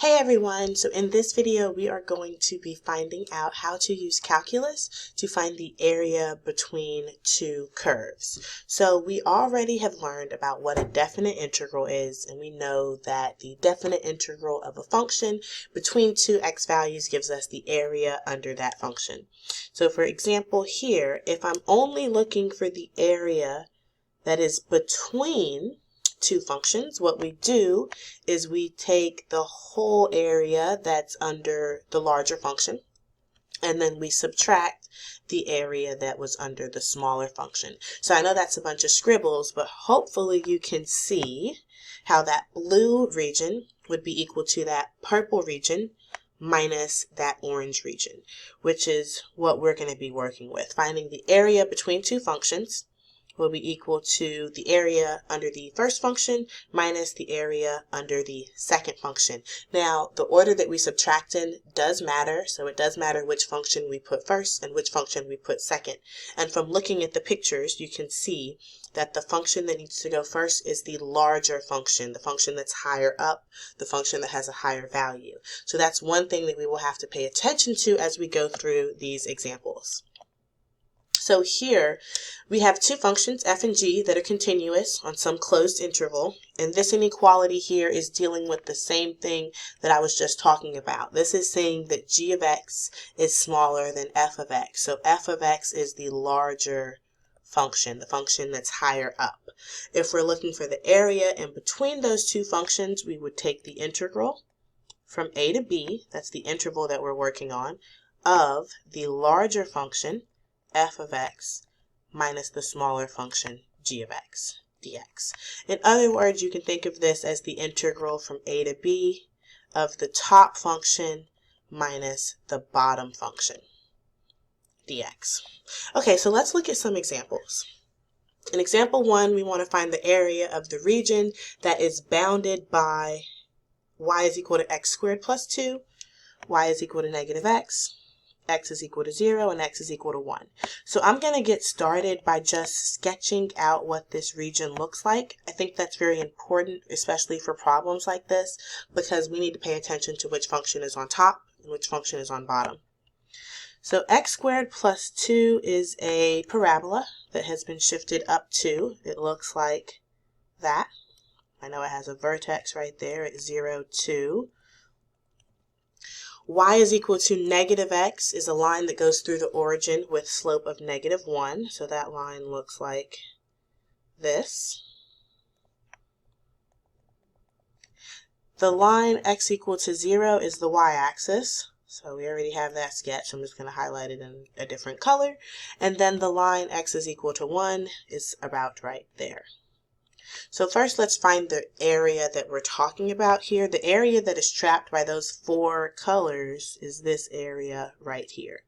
Hey everyone, so in this video we are going to be finding out how to use calculus to find the area between two curves. So we already have learned about what a definite integral is, and we know that the definite integral of a function between two x values gives us the area under that function. So for example here, if I'm only looking for the area that is between two functions, what we do is we take the whole area that's under the larger function, and then we subtract the area that was under the smaller function. So I know that's a bunch of scribbles, but hopefully you can see how that blue region would be equal to that purple region minus that orange region, which is what we're going to be working with. Finding the area between two functions will be equal to the area under the first function minus the area under the second function. Now, the order that we subtract in does matter, so it does matter which function we put first and which function we put second. And from looking at the pictures, you can see that the function that needs to go first is the larger function, the function that's higher up, the function that has a higher value. So that's one thing that we will have to pay attention to as we go through these examples. So here we have two functions, f and g, that are continuous on some closed interval. And this inequality here is dealing with the same thing that I was just talking about. This is saying that g of x is smaller than f of x. So f of x is the larger function, the function that's higher up. If we're looking for the area in between those two functions, we would take the integral from a to b, that's the interval that we're working on, of the larger function, f of x, minus the smaller function, g of x, dx. In other words, you can think of this as the integral from a to b of the top function minus the bottom function, dx. Okay, so let's look at some examples. In example 1, we want to find the area of the region that is bounded by y is equal to x squared plus 2, y is equal to negative x is equal to 0, and x is equal to 1. So I'm going to get started by just sketching out what this region looks like. I think that's very important, especially for problems like this, because we need to pay attention to which function is on top and which function is on bottom. So x squared plus 2 is a parabola that has been shifted up 2. It looks like that. I know it has a vertex right there at 0, 2. Y is equal to negative x is a line that goes through the origin with slope of negative 1. So that line looks like this. The line x equal to 0 is the y-axis. So we already have that sketch. I'm just going to highlight it in a different color. And then the line x is equal to 1 is about right there. So first let's find the area that we're talking about here. The area that is trapped by those 4 colors is this area right here.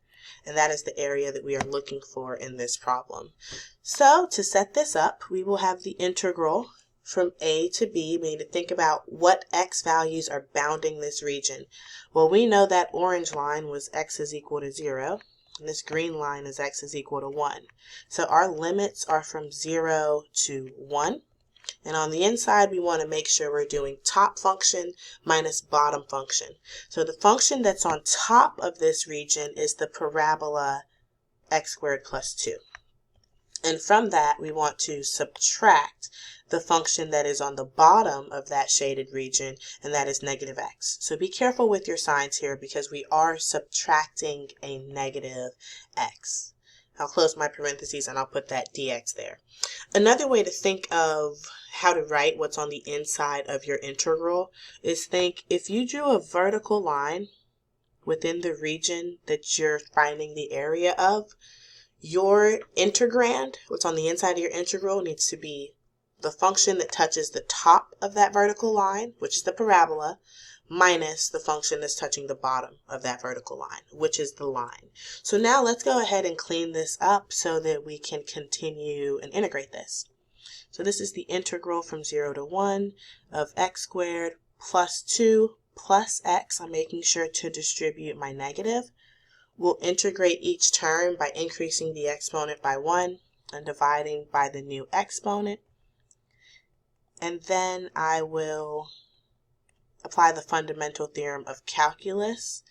And that is the area that we are looking for in this problem. So to set this up, we will have the integral from a to b. We need to think about what x values are bounding this region. Well, we know that orange line was x is equal to 0. And this green line is x is equal to 1. So our limits are from 0 to 1. And on the inside, we want to make sure we're doing top function minus bottom function. So the function that's on top of this region is the parabola x squared plus 2. And from that, we want to subtract the function that is on the bottom of that shaded region, and that is negative x. So be careful with your signs here because we are subtracting a negative x. I'll close my parentheses and I'll put that dx there. Another way to think of how to write what's on the inside of your integral is think if you drew a vertical line within the region that you're finding the area of, your integrand, what's on the inside of your integral, needs to be the function that touches the top of that vertical line, which is the parabola, minus the function that's touching the bottom of that vertical line, which is the line. So now let's go ahead and clean this up so that we can continue and integrate this. So this is the integral from 0 to 1 of x squared plus 2 plus x. I'm making sure to distribute my negative. We'll integrate each term by increasing the exponent by 1 and dividing by the new exponent. And then I will apply the fundamental theorem of calculus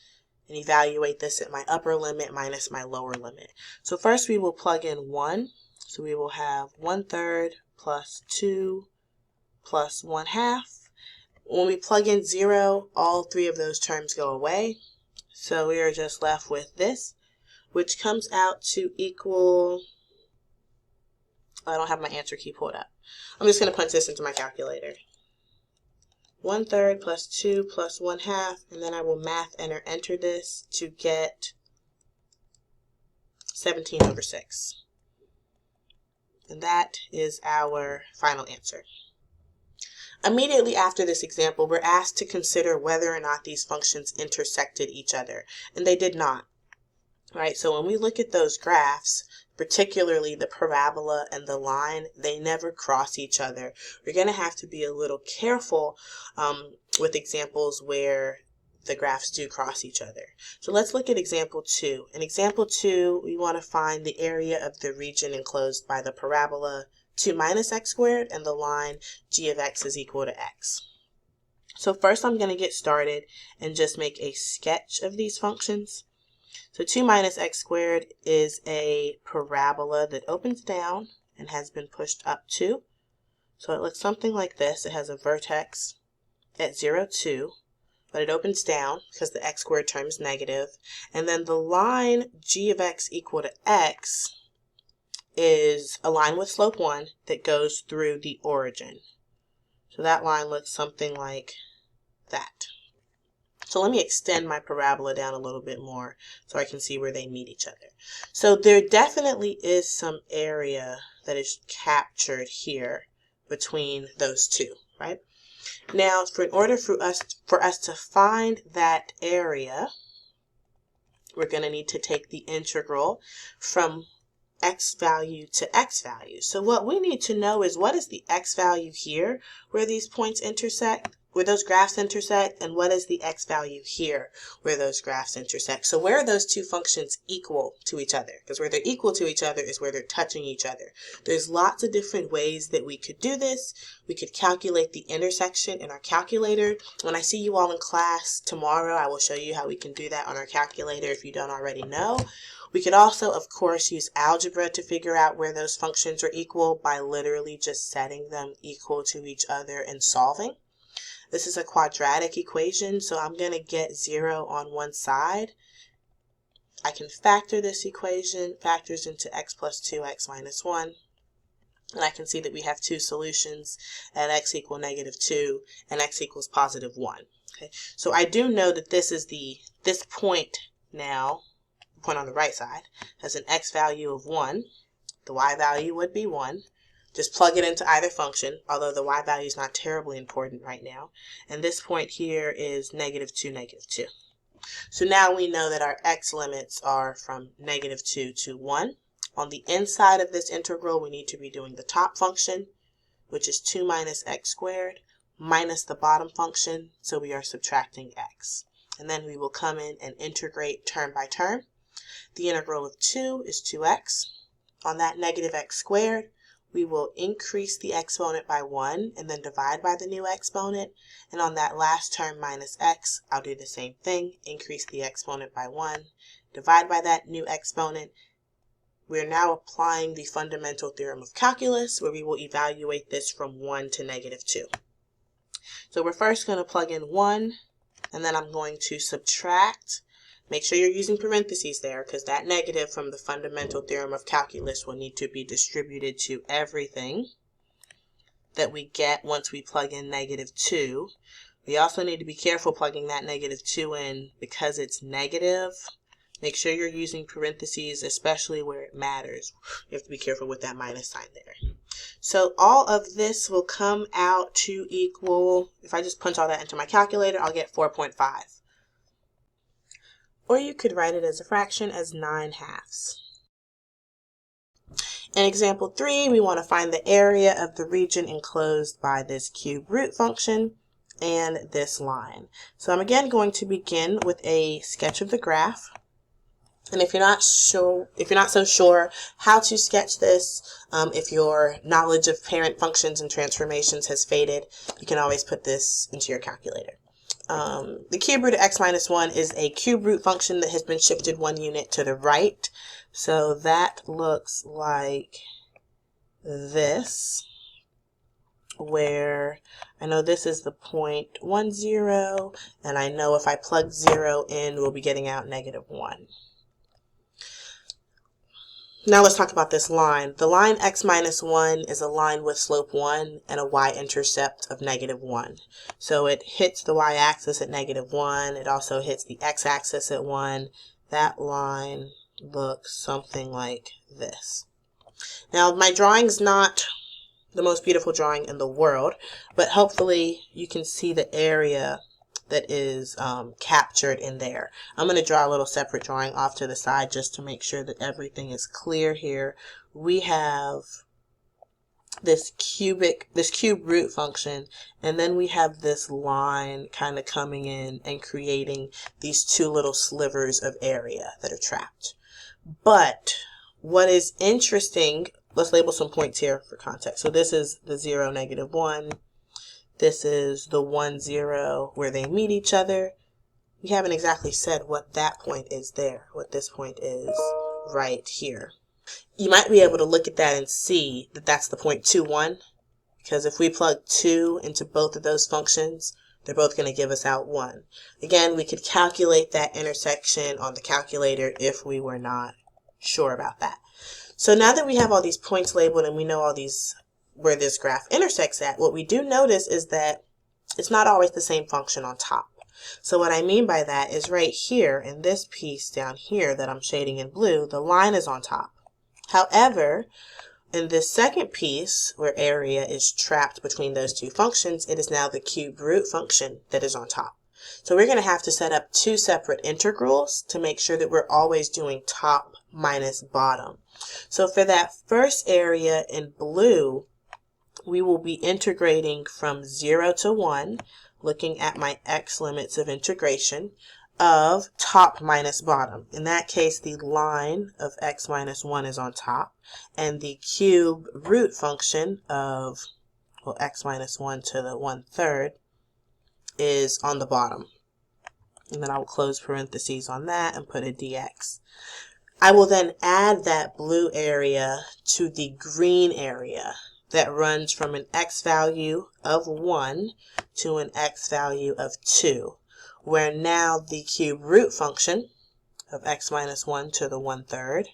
and evaluate this at my upper limit minus my lower limit. So first we will plug in 1. So we will have 1/3 plus 2 plus 1/2. When we plug in 0, all three of those terms go away. So we are just left with this, which comes out to equal, I don't have my answer key pulled up. I'm just going to punch this into my calculator. 1/3 plus 2 plus 1/2, and then I will math enter this to get 17/6. And that is our final answer. Immediately after this example, we're asked to consider whether or not these functions intersected each other, and they did not. Right? So when we look at those graphs, particularly the parabola and the line, they never cross each other. We're going to have to be a little careful with examples where the graphs do cross each other. So let's look at example 2. In example 2, we want to find the area of the region enclosed by the parabola 2 minus x squared and the line g of x is equal to x. So first I'm going to get started and just make a sketch of these functions. So 2 minus x squared is a parabola that opens down and has been pushed up 2. So it looks something like this. It has a vertex at 0, 2, but it opens down because the x squared term is negative. And then the line g of x equal to x is a line with slope 1 that goes through the origin. So that line looks something like that. So let me extend my parabola down a little bit more so I can see where they meet each other. So there definitely is some area that is captured here between those two, right? Now, in order for us to find that area, we're going to need to take the integral from x value to x value. So what we need to know is what is the x value here where these points intersect, where those graphs intersect, and what is the x value here where those graphs intersect. So where are those two functions equal to each other? Because where they're equal to each other is where they're touching each other. There's lots of different ways that we could do this. We could calculate the intersection in our calculator. When I see you all in class tomorrow, I will show you how we can do that on our calculator if you don't already know. We could also, of course, use algebra to figure out where those functions are equal by literally just setting them equal to each other and solving. This is a quadratic equation, so I'm going to get 0 on one side. I can factor this equation, factors into x plus 2x minus 1. And I can see that we have two solutions at x equal -2 and x equals +1. Okay, so I do know that this is this point now, the point on the right side, has an x value of 1. The y value would be 1. Just plug it into either function, although the y value is not terribly important right now. And this point here is -2, -2. So now we know that our x limits are from -2 to 1. On the inside of this integral, we need to be doing the top function, which is 2 minus x squared, minus the bottom function, so we are subtracting x. And then we will come in and integrate term by term. The integral of 2 is 2x. On that -x squared, we will increase the exponent by 1 and then divide by the new exponent. And on that last term minus x, I'll do the same thing, increase the exponent by 1, divide by that new exponent. We're now applying the fundamental theorem of calculus, where we will evaluate this from 1 to -2. So we're first going to plug in 1, and then I'm going to subtract. Make sure you're using parentheses there, because that negative from the fundamental theorem of calculus will need to be distributed to everything that we get once we plug in -2. We also need to be careful plugging that -2 in because it's negative. Make sure you're using parentheses, especially where it matters. You have to be careful with that minus sign there. So all of this will come out to equal, if I just punch all that into my calculator, I'll get 4.5. Or you could write it as a fraction as 9/2. In example 3, we want to find the area of the region enclosed by this cube root function and this line. So I'm again going to begin with a sketch of the graph. And if you're not so sure how to sketch this, if your knowledge of parent functions and transformations has faded, you can always put this into your calculator. the cube root of x minus 1 is a cube root function that has been shifted 1 unit to the right. So that looks like this, where I know this is the 0.10, and I know if I plug 0 in, we'll be getting out -1. Now let's talk about this line. The line x minus 1 is a line with slope 1 and a y-intercept of -1. So it hits the y-axis at -1. It also hits the x-axis at 1. That line looks something like this. Now my drawing's not the most beautiful drawing in the world, but hopefully you can see the area that is captured in there. I'm going to draw a little separate drawing off to the side just to make sure that everything is clear here. We have this cube root function, and then we have this line kind of coming in and creating these two little slivers of area that are trapped. But what is interesting, let's label some points here for context. So this is the 0, -1. This is the 1, 0, where they meet each other. We haven't exactly said what that point is there, what this point is right here. You might be able to look at that and see that that's the point 2, 1, because if we plug 2 into both of those functions, they're both going to give us out 1. Again, we could calculate that intersection on the calculator if we were not sure about that. So now that we have all these points labeled and we know all these where this graph intersects at, what we do notice is that it's not always the same function on top. So what I mean by that is right here in this piece down here that I'm shading in blue, the line is on top. However, in this second piece where area is trapped between those two functions, it is now the cube root function that is on top. So we're going to have to set up two separate integrals to make sure that we're always doing top minus bottom. So for that first area in blue, we will be integrating from 0 to 1, looking at my x limits of integration, of top minus bottom. In that case, the line of x minus 1 is on top, and the cube root function of, well, x minus 1 to the 1/3 is on the bottom. And then I will close parentheses on that and put a dx. I will then add that blue area to the green area that runs from an x value of 1 to an x value of 2, where now the cube root function of x minus 1 to the 1/3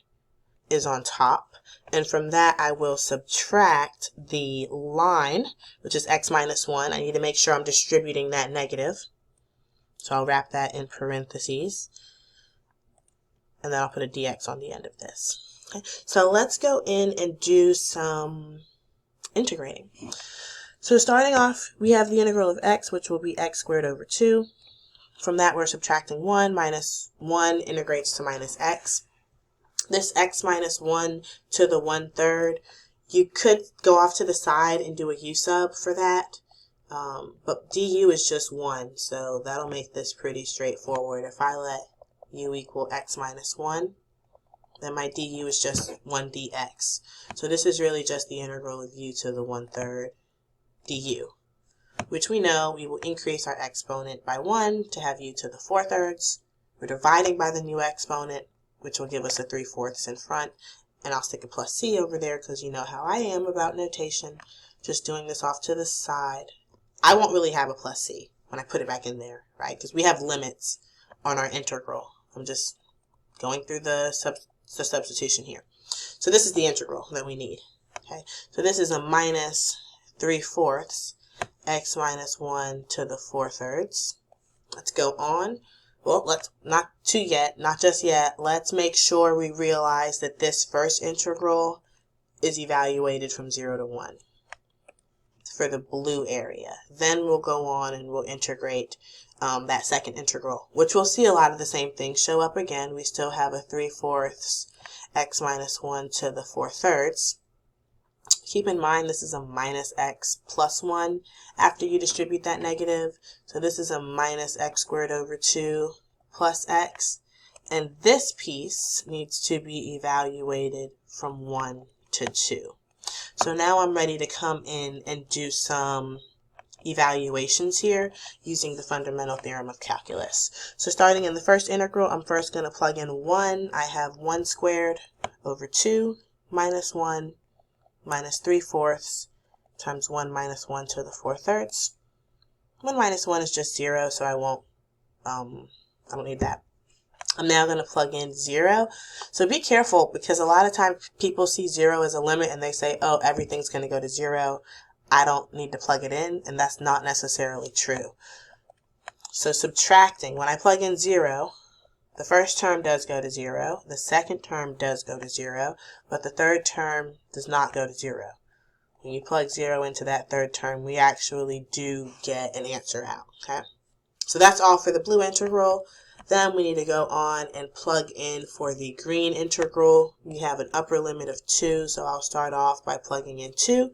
is on top. And from that, I will subtract the line, which is x minus 1. I need to make sure I'm distributing that negative. So I'll wrap that in parentheses. And then I'll put a dx on the end of this. Okay. So let's go in and do some integrating. So starting off, we have the integral of x, which will be x squared over 2. From that, we're subtracting 1. Minus 1 integrates to minus x. This x minus 1 to the 1/3, you could go off to the side and do a u sub for that. But du is just 1, so that'll make this pretty straightforward. If I let u equal x minus 1, then my du is just 1 dx. So this is really just the integral of u to the 1/3 du, which we know we will increase our exponent by 1 to have u to the 4/3. We're dividing by the new exponent, which will give us a 3/4 in front. And I'll stick a plus c over there because you know how I am about notation. Just doing this off to the side. I won't really have a plus c when I put it back in there, right? Because we have limits on our integral. I'm just going through the substitution here. So this is the integral that we need. Okay, so this is a minus 3/4 x minus 1 to the 4/3. Let's go on. Well, let's not just yet. Let's make sure we realize that this first integral is evaluated from 0 to 1 for the blue area. Then we'll go on and we'll integrate that second integral, which we'll see a lot of the same things show up again. We still have a 3/4 x minus 1 to the 4/3. Keep in mind this is a minus x plus 1 after you distribute that negative. So this is a minus x squared over 2 plus x. And this piece needs to be evaluated from 1 to 2. So now I'm ready to come in and do some evaluations here using the fundamental theorem of calculus. So starting in the first integral, I'm first going to plug in 1. I have 1 squared over 2 minus 1 minus 3/4 times 1 minus 1 to the 4/3. 1 minus 1 is just 0, so I don't need that. I'm now going to plug in 0. So be careful, because a lot of times people see 0 as a limit and they say, oh, everything's going to go to 0. I don't need to plug it in, and that's not necessarily true. So subtracting, when I plug in 0, the first term does go to 0, the second term does go to 0, but the third term does not go to 0. When you plug 0 into that third term, we actually do get an answer out, okay? So that's all for the blue integral. Then we need to go on and plug in for the green integral. We have an upper limit of 2, so I'll start off by plugging in 2.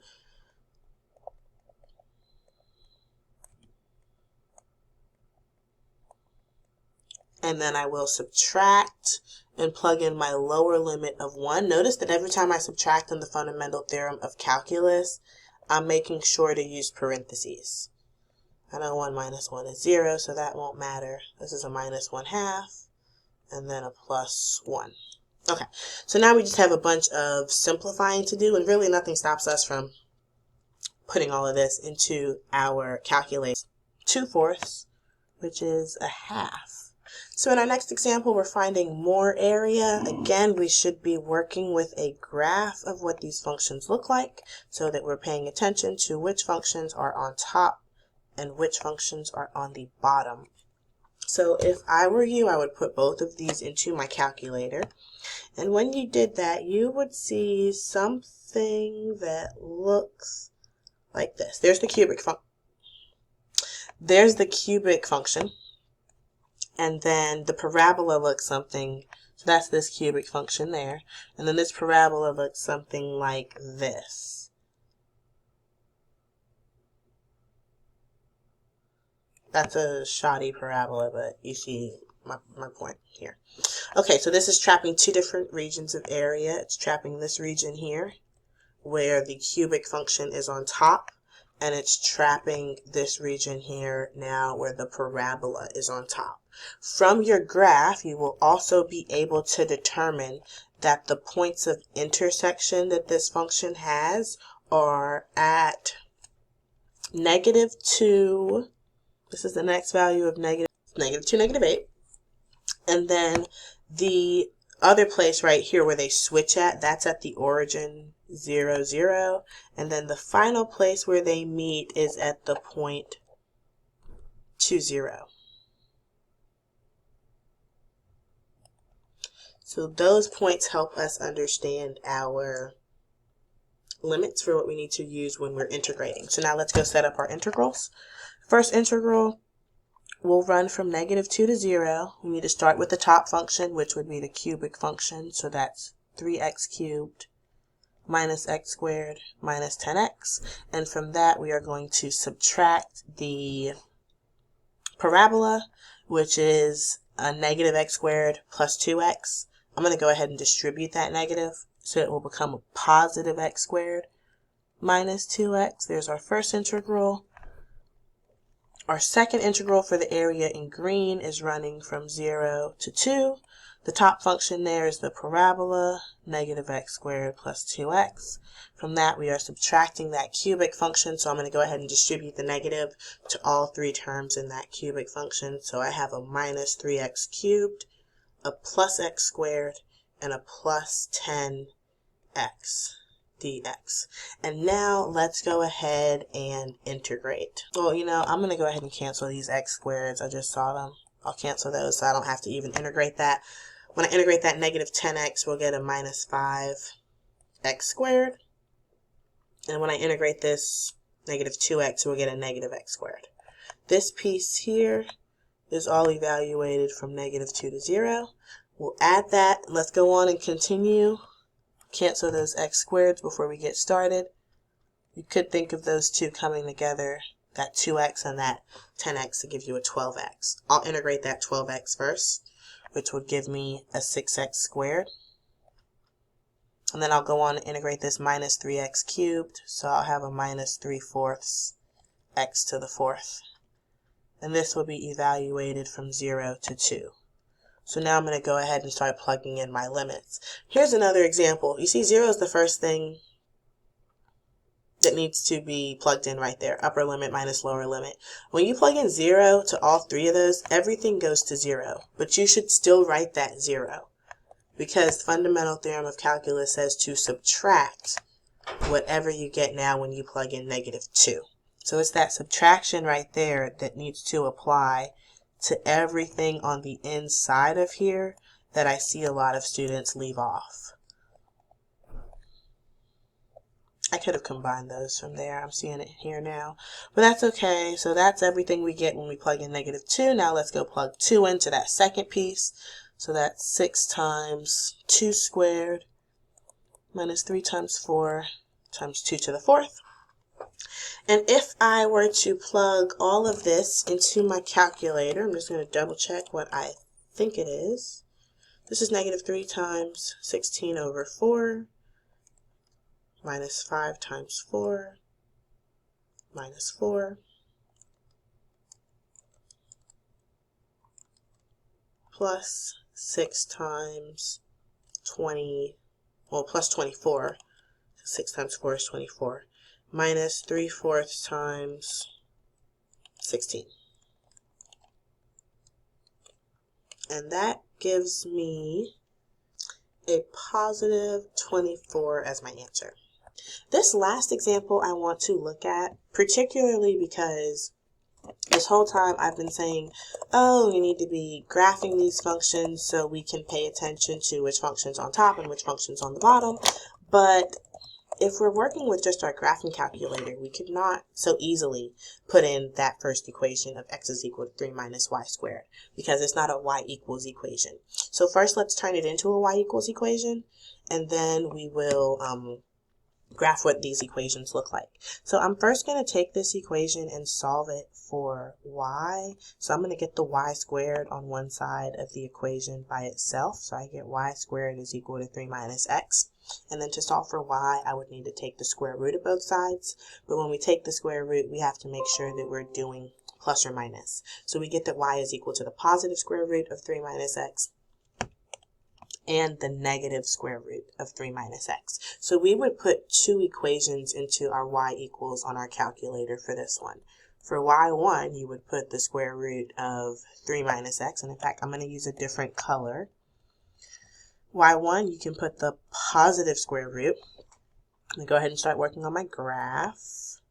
And then I will subtract and plug in my lower limit of 1. Notice that every time I subtract in the fundamental theorem of calculus, I'm making sure to use parentheses. I know 1 minus 1 is 0, so that won't matter. This is a minus 1/2, and then a plus 1. Okay, so now we just have a bunch of simplifying to do, and really nothing stops us from putting all of this into our calculation. 2/4, which is a half. So in our next example, we're finding more area. Again, we should be working with a graph of what these functions look like, so that we're paying attention to which functions are on top and which functions are on the bottom. So if I were you, I would put both of these into my calculator. And when you did that, you would see something that looks like this. There's the cubic function. And then the parabola looks something, so that's this cubic function there. And then this parabola looks something like this. That's a shoddy parabola, but you see my point here. Okay, so this is trapping two different regions of area. It's trapping this region here, where the cubic function is on top, and it's trapping this region here now where the parabola is on top. From your graph, you will also be able to determine that the points of intersection that this function has are at -2. This is the next value of -2, -8. And then the other place right here where they switch at, that's at the origin 0, 0. And then the final place where they meet is at the point 2, 0. So those points help us understand our limits for what we need to use when we're integrating. So now let's go set up our integrals. First integral will run from -2 to 0. We need to start with the top function, which would be the cubic function. So that's 3x cubed minus x squared minus 10x. And from that, we are going to subtract the parabola, which is a -x squared plus 2x. I'm going to go ahead and distribute that negative, so it will become a positive x squared minus 2x. There's our first integral. Our second integral for the area in green is running from 0 to 2. The top function there is the parabola, -x squared plus 2x. From that, we are subtracting that cubic function, so I'm going to go ahead and distribute the negative to all three terms in that cubic function. So I have a minus 3x cubed, a plus x squared, and a plus 10x dx. And now let's go ahead and integrate. Well, I'm going to go ahead and cancel these x squareds. I just saw them. I'll cancel those so I don't have to even integrate that. When I integrate that -10x, we'll get a minus 5x squared. And when I integrate this -2x, we'll get a -x squared. This piece here is all evaluated from -2 to 0. We'll add that. Let's go on and continue. Cancel those x squareds before we get started. You could think of those two coming together, that 2x and that 10x, to give you a 12x. I'll integrate that 12x first, which would give me a 6x squared. And then I'll go on and integrate this minus 3x cubed, so I'll have a minus 3/4 x to the 4th. And this will be evaluated from 0 to 2. So now I'm going to go ahead and start plugging in my limits. Here's another example. You see 0 is the first thing that needs to be plugged in right there. Upper limit minus lower limit. When you plug in 0 to all three of those, everything goes to 0. But you should still write that 0. Because the fundamental theorem of calculus says to subtract whatever you get now when you plug in -2. So it's that subtraction right there that needs to apply to everything on the inside of here that I see a lot of students leave off. I could have combined those from there. I'm seeing it here now. But that's okay. So that's everything we get when we plug in -2. Now let's go plug 2 into that second piece. So that's 6 times 2 squared minus 3 times 4 times 2 to the 4th. And if I were to plug all of this into my calculator, I'm just going to double check what I think it is. This is -3 times 16 over 4 minus 5 times 4 minus 4 plus 6 times 20, well, plus 24. 6 times 4 is 24. Minus 3/4 times 16. And that gives me a positive 24 as my answer. This last example I want to look at, particularly because this whole time I've been saying, oh, we need to be graphing these functions so we can pay attention to which function's on top and which function's on the bottom. But if we're working with just our graphing calculator, we could not so easily put in that first equation of x is equal to 3 minus y squared, because it's not a y equals equation. So first let's turn it into a y equals equation, and then we will graph what these equations look like. So I'm first going to take this equation and solve it for y. So I'm going to get the y squared on one side of the equation by itself. So I get y squared is equal to 3 minus x. And then to solve for y, I would need to take the square root of both sides. But when we take the square root, we have to make sure that we're doing plus or minus. So we get that y is equal to the positive square root of 3 minus x and the negative square root of 3 minus x. So we would put two equations into our y equals on our calculator for this one. For y1, you would put the square root of 3 minus x, and in fact, I'm going to use a different color. y1, you can put the positive square root. I'm going to go ahead and start working on my graph.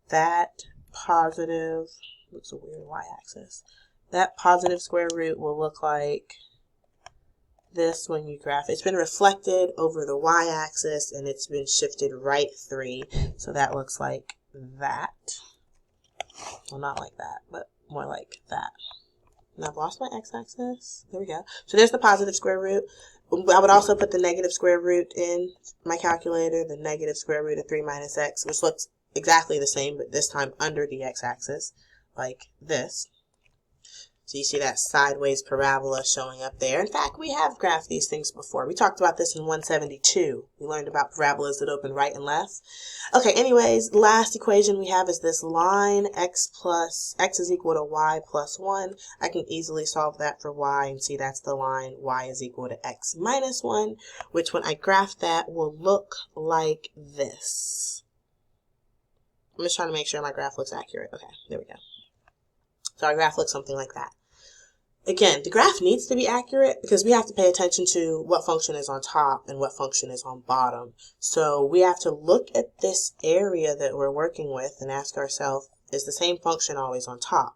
That positive, looks a weird y-axis. That positive square root will look like this when you graph. It's been reflected over the y-axis and it's been shifted right 3. So that looks like that. Well, not like that, but more like that. And I've lost my x-axis. There we go. So there's the positive square root. I would also put the negative square root in my calculator, the negative square root of 3 minus x, which looks exactly the same, but this time under the x-axis, like this. So you see that sideways parabola showing up there. In fact, we have graphed these things before. We talked about this in 172. We learned about parabolas that open right and left. Okay, anyways, last equation we have is this line x is equal to y plus 1. I can easily solve that for y and see that's the line y is equal to x minus 1, which when I graph that will look like this. I'm just trying to make sure my graph looks accurate. Okay, there we go. So our graph looks something like that. Again, the graph needs to be accurate because we have to pay attention to what function is on top and what function is on bottom. So we have to look at this area that we're working with and ask ourselves, is the same function always on top?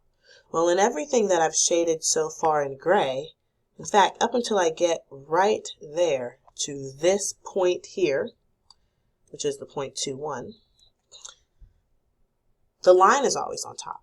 Well, in everything that I've shaded so far in gray, in fact, up until I get right there to this point here, which is the point 2, 1, the line is always on top.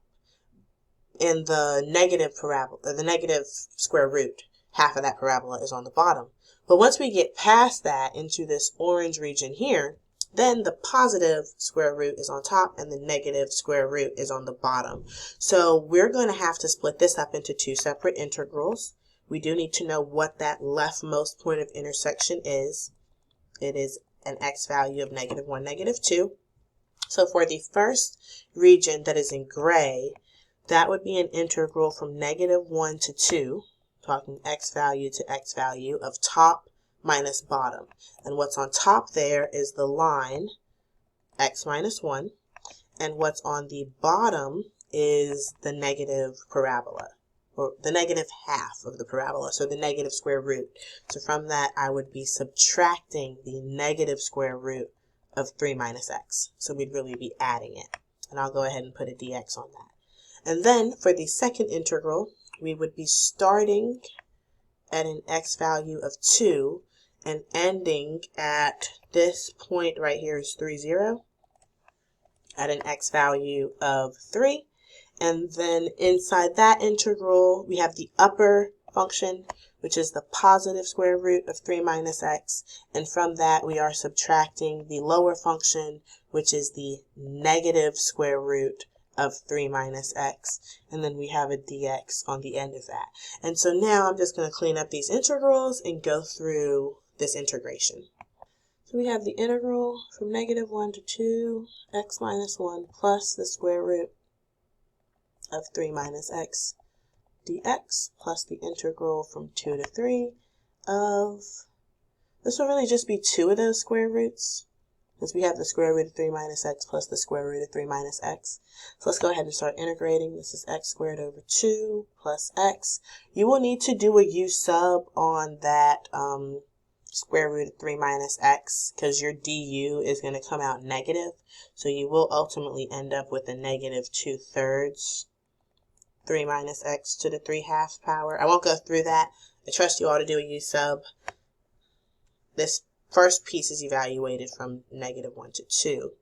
And the negative parabola, the negative square root, half of that parabola is on the bottom. But once we get past that into this orange region here, then the positive square root is on top and the negative square root is on the bottom. So we're going to have to split this up into two separate integrals. We do need to know what that leftmost point of intersection is. It is an x value of -1, -2. So for the first region that is in gray, that would be an integral from -1 to 2, talking x value to x value, of top minus bottom. And what's on top there is the line x minus 1, and what's on the bottom is the negative parabola, or the negative half of the parabola, so the negative square root. So from that, I would be subtracting the negative square root of 3 minus x. So we'd really be adding it. And I'll go ahead and put a dx on that. And then for the second integral, we would be starting at an x value of 2 and ending at this point right here is 3, 0, at an x value of 3. And then inside that integral, we have the upper function, which is the positive square root of 3 minus x. And from that, we are subtracting the lower function, which is the negative square root of 3 minus x. And then we have a dx on the end of that. And so now I'm just going to clean up these integrals and go through this integration. So we have the integral from -1 to 2, x minus 1 plus the square root of 3 minus x dx, plus the integral from 2 to 3 of, this will really just be 2 of those square roots, because we have the square root of 3 minus x plus the square root of 3 minus x. So let's go ahead and start integrating. This is x squared over 2 plus x. You will need to do a u sub on that square root of 3 minus x, because your du is going to come out negative. So you will ultimately end up with a negative 2/3 3 minus x to the 3/2 power. I won't go through that. I trust you all to do a u sub. This first piece is evaluated from -1 to 2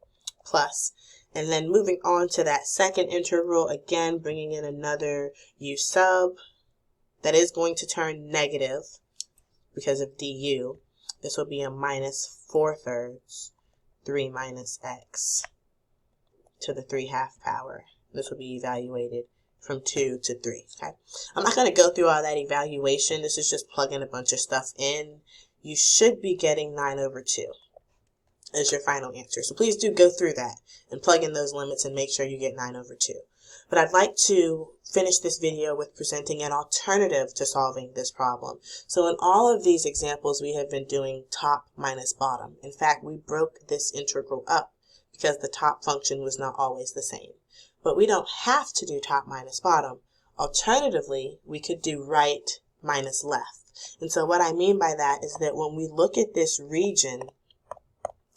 plus. And then moving on to that second integral, again bringing in another u sub that is going to turn negative because of du. This will be a -4/3 3 minus x to the 3/2 power. This will be evaluated from 2 to 3. Okay, I'm not going to go through all that evaluation. This is just plugging a bunch of stuff in. You should be getting 9/2 as your final answer. So please do go through that and plug in those limits and make sure you get 9/2. But I'd like to finish this video with presenting an alternative to solving this problem. So in all of these examples, we have been doing top minus bottom. In fact, we broke this integral up because the top function was not always the same. But we don't have to do top minus bottom. Alternatively, we could do right minus left. And so what I mean by that is that when we look at this region,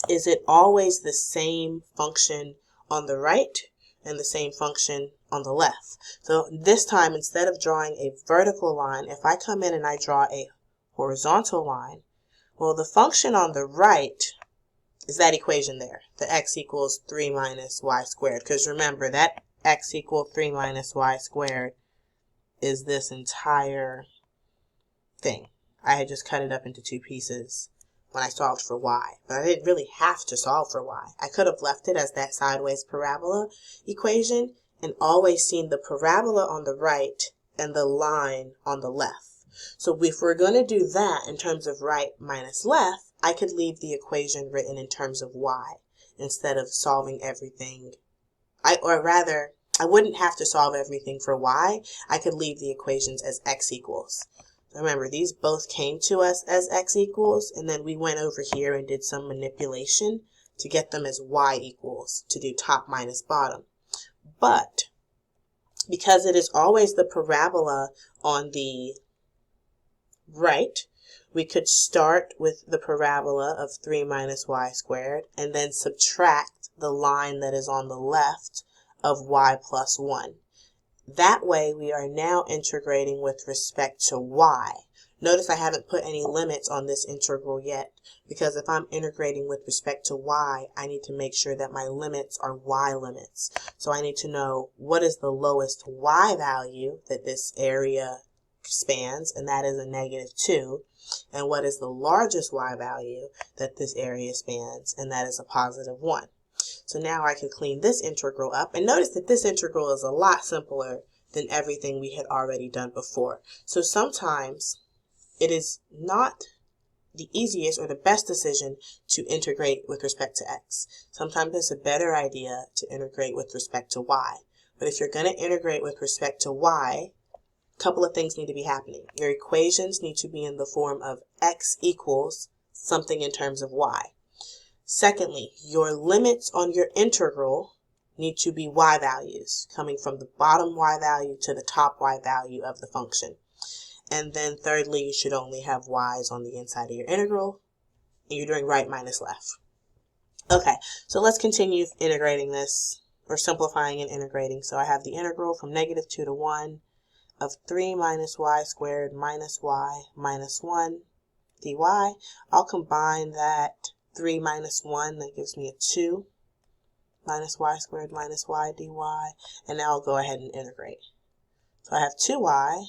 is it always the same function on the right and the same function on the left? So this time, instead of drawing a vertical line, if I come in and I draw a horizontal line, well, the function on the right is that equation there, the x equals 3 minus y squared. Because remember, that x equal 3 minus y squared is this entire thing. I had just cut it up into 2 pieces when I solved for y, but I didn't really have to solve for y. I could have left it as that sideways parabola equation and always seen the parabola on the right and the line on the left. So if we're going to do that in terms of right minus left, I could leave the equation written in terms of y instead of solving everything. I wouldn't have to solve everything for y. I could leave the equations as x equals. Remember, these both came to us as x equals, and then we went over here and did some manipulation to get them as y equals, to do top minus bottom. But because it is always the parabola on the right, we could start with the parabola of 3 minus y squared and then subtract the line that is on the left of y plus 1. That way, we are now integrating with respect to y. Notice I haven't put any limits on this integral yet, because if I'm integrating with respect to y, I need to make sure that my limits are y limits. So I need to know what is the lowest y value that this area spans, and that is a -2, and what is the largest y value that this area spans, and that is a +1. So now I can clean this integral up, and notice that this integral is a lot simpler than everything we had already done before. So sometimes it is not the easiest or the best decision to integrate with respect to x. Sometimes it's a better idea to integrate with respect to y. But if you're going to integrate with respect to y, a couple of things need to be happening. Your equations need to be in the form of x equals something in terms of y. Secondly, your limits on your integral need to be y values, coming from the bottom y value to the top y value of the function. And then thirdly, you should only have y's on the inside of your integral, and you're doing right minus left. Okay, so let's continue integrating this, or simplifying and integrating. So I have the integral from -2 to 1 of 3 minus y squared minus y minus 1 dy. I'll combine that 3 minus 1, that gives me a 2 minus y squared minus y dy, and now I'll go ahead and integrate. So I have 2y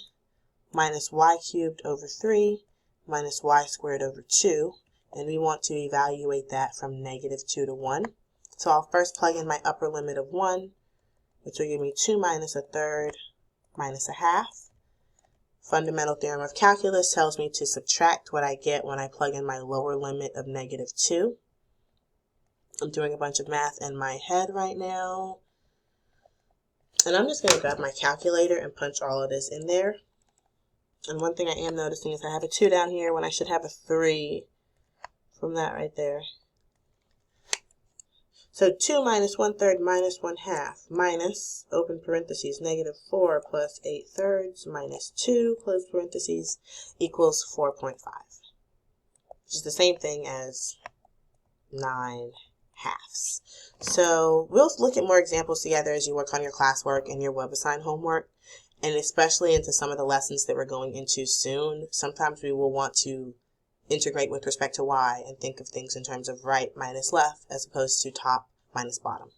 minus y cubed over 3 minus y squared over 2, and we want to evaluate that from -2 to 1. So I'll first plug in my upper limit of 1, which will give me 2 minus a third minus a half. Fundamental theorem of calculus tells me to subtract what I get when I plug in my lower limit of -2. I'm doing a bunch of math in my head right now, and I'm just going to grab my calculator and punch all of this in there. And one thing I am noticing is I have a 2 down here when I should have a 3 from that right there. So 2 minus 1/3 minus 1/2 minus, open parentheses, -4 plus 8/3 minus 2, close parentheses, equals 4.5, which is the same thing as 9/2. So we'll look at more examples together as you work on your classwork and your WebAssign homework. And especially into some of the lessons that we're going into soon, sometimes we will want to integrate with respect to y and think of things in terms of right minus left as opposed to top minus bottom.